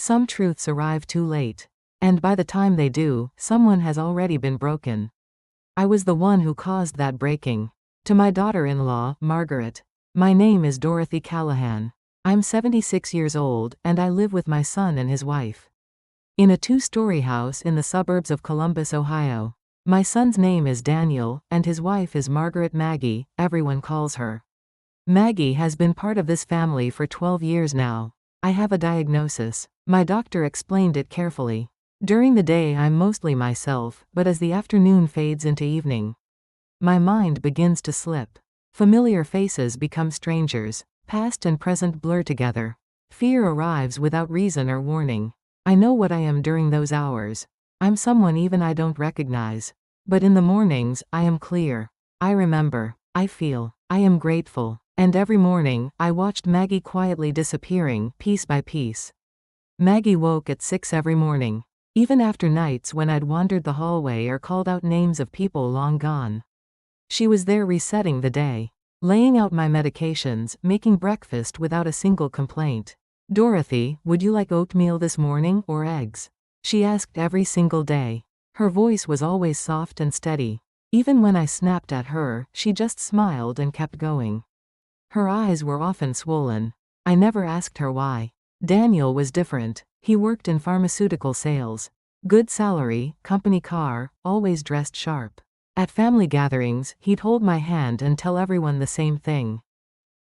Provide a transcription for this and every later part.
Some truths arrive too late. And by the time they do, someone has already been broken. I was the one who caused that breaking. To my daughter-in-law, Margaret. My name is Dorothy Callahan. I'm 76 years old, and I live with my son and his wife in a 2-story house in the suburbs of Columbus, Ohio. My son's name is Daniel, and his wife is Margaret. Maggie, everyone calls her. Maggie has been part of this family for 12 years now. I have a diagnosis. My doctor explained it carefully. During the day I'm mostly myself, but as the afternoon fades into evening, my mind begins to slip. Familiar faces become strangers. Past and present blur together. Fear arrives without reason or warning. I know what I am during those hours. I'm someone even I don't recognize. But in the mornings, I am clear. I remember. I feel. I am grateful. And every morning, I watched Maggie quietly disappearing, piece by piece. Maggie woke at 6 every morning. Even after nights when I'd wandered the hallway or called out names of people long gone. She was there resetting the day. Laying out my medications, making breakfast without a single complaint. Dorothy, would you like oatmeal this morning, or eggs? She asked every single day. Her voice was always soft and steady. Even when I snapped at her, she just smiled and kept going. Her eyes were often swollen. I never asked her why. Daniel was different. He worked in pharmaceutical sales. Good salary, company car, always dressed sharp. At family gatherings, he'd hold my hand and tell everyone the same thing.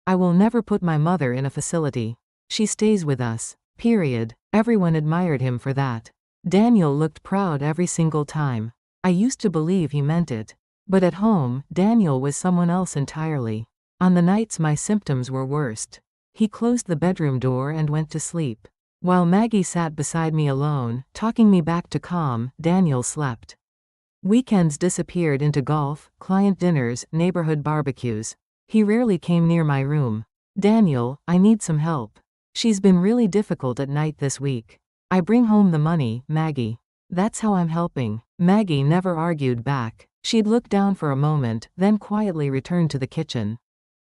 I will never put my mother in a facility. She stays with us. Period. Everyone admired him for that. Daniel looked proud every single time. I used to believe he meant it. But at home, Daniel was someone else entirely. On the nights my symptoms were worst, he closed the bedroom door and went to sleep. While Maggie sat beside me alone, talking me back to calm, Daniel slept. Weekends disappeared into golf, client dinners, neighborhood barbecues. He rarely came near my room. Daniel, I need some help. She's been really difficult at night this week. I bring home the money, Maggie. That's how I'm helping. Maggie never argued back. She'd look down for a moment, then quietly return to the kitchen.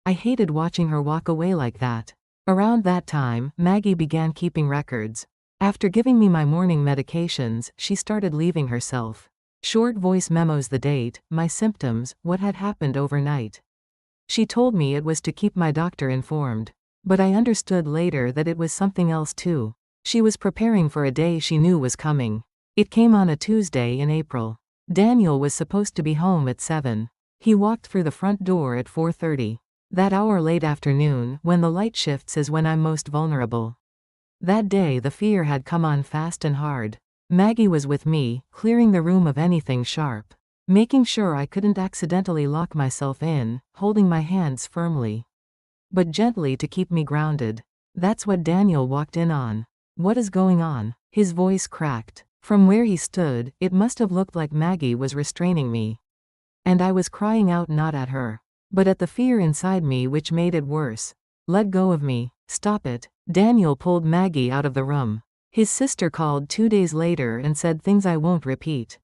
I hated watching her walk away like that. Around that time, Maggie began keeping records. After giving me my morning medications, she started leaving herself short voice memos, the date, my symptoms, what had happened overnight. She told me it was to keep my doctor informed. But I understood later that it was something else too. She was preparing for a day she knew was coming. It came on a Tuesday in April. Daniel was supposed to be home at 7. He walked through the front door at 4:30. That hour late afternoon, when the light shifts, is when I'm most vulnerable. That day the fear had come on fast and hard. Maggie was with me, clearing the room of anything sharp. Making sure I couldn't accidentally lock myself in, holding my hands firmly, but gently to keep me grounded. That's what Daniel walked in on. What is going on? His voice cracked. From where he stood, it must have looked like Maggie was restraining me. And I was crying out not at her, but at the fear inside me, which made it worse. Let go of me. Stop it. Daniel pulled Maggie out of the room. His sister called 2 days later and said things I won't repeat.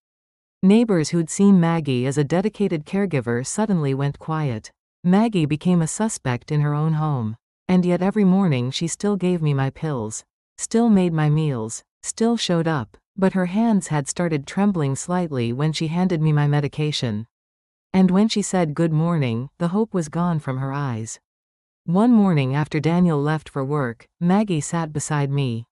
Neighbors who'd seen Maggie as a dedicated caregiver suddenly went quiet. Maggie became a suspect in her own home. And yet every morning she still gave me my pills, still made my meals, still showed up. But her hands had started trembling slightly when she handed me my medication. And when she said good morning, the hope was gone from her eyes. One morning after Daniel left for work, Maggie sat beside me.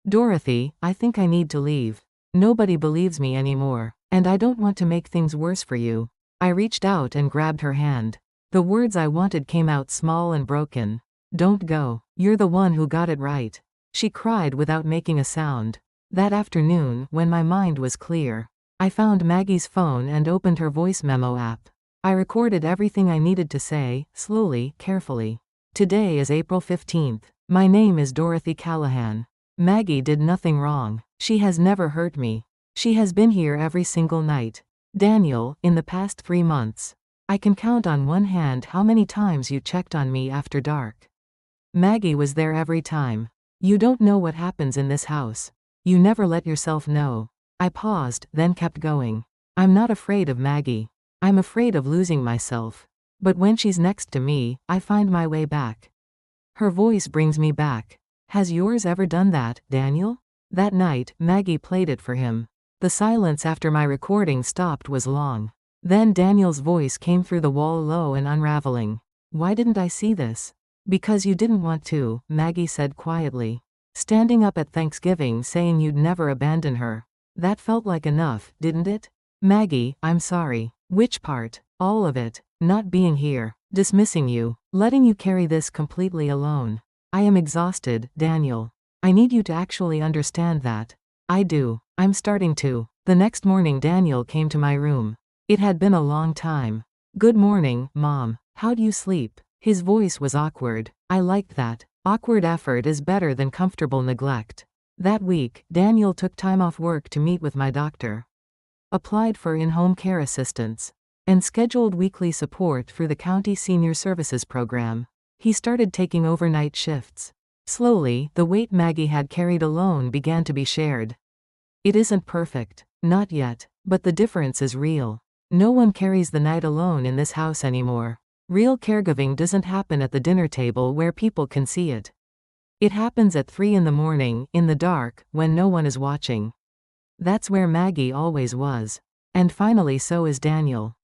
Dorothy, I think I need to leave. Nobody believes me anymore. And I don't want to make things worse for you. I reached out and grabbed her hand. The words I wanted came out small and broken. Don't go. You're the one who got it right. She cried without making a sound. That afternoon, when my mind was clear, I found Maggie's phone and opened her voice memo app. I recorded everything I needed to say, slowly, carefully. Today is April 15th. My name is Dorothy Callahan. Maggie did nothing wrong. She has never hurt me. She has been here every single night. Daniel, in the past 3 months, I can count on one hand how many times you checked on me after dark. Maggie was there every time. You don't know what happens in this house. You never let yourself know. I paused, then kept going. I'm not afraid of Maggie. I'm afraid of losing myself. But when she's next to me, I find my way back. Her voice brings me back. Has yours ever done that, Daniel? That night, Maggie played it for him. The silence after my recording stopped was long. Then Daniel's voice came through the wall, low and unraveling. Why didn't I see this? Because you didn't want to, Maggie said quietly. Standing up at Thanksgiving saying you'd never abandon her. That felt like enough, didn't it? Maggie, I'm sorry. Which part? All of it. Not being here. Dismissing you. Letting you carry this completely alone. I am exhausted, Daniel. I need you to actually understand that. I do. I'm starting to. The next morning Daniel came to my room. It had been a long time. Good morning, Mom. How'd you sleep? His voice was awkward. I liked that. Awkward effort is better than comfortable neglect. That week, Daniel took time off work to meet with my doctor. Applied for in-home care assistance. And scheduled weekly support through the county senior services program. He started taking overnight shifts. Slowly, the weight Maggie had carried alone began to be shared. It isn't perfect. Not yet. But the difference is real. No one carries the night alone in this house anymore. Real caregiving doesn't happen at the dinner table where people can see it. It happens at 3 in the morning, in the dark, when no one is watching. That's where Maggie always was. And finally so is Daniel.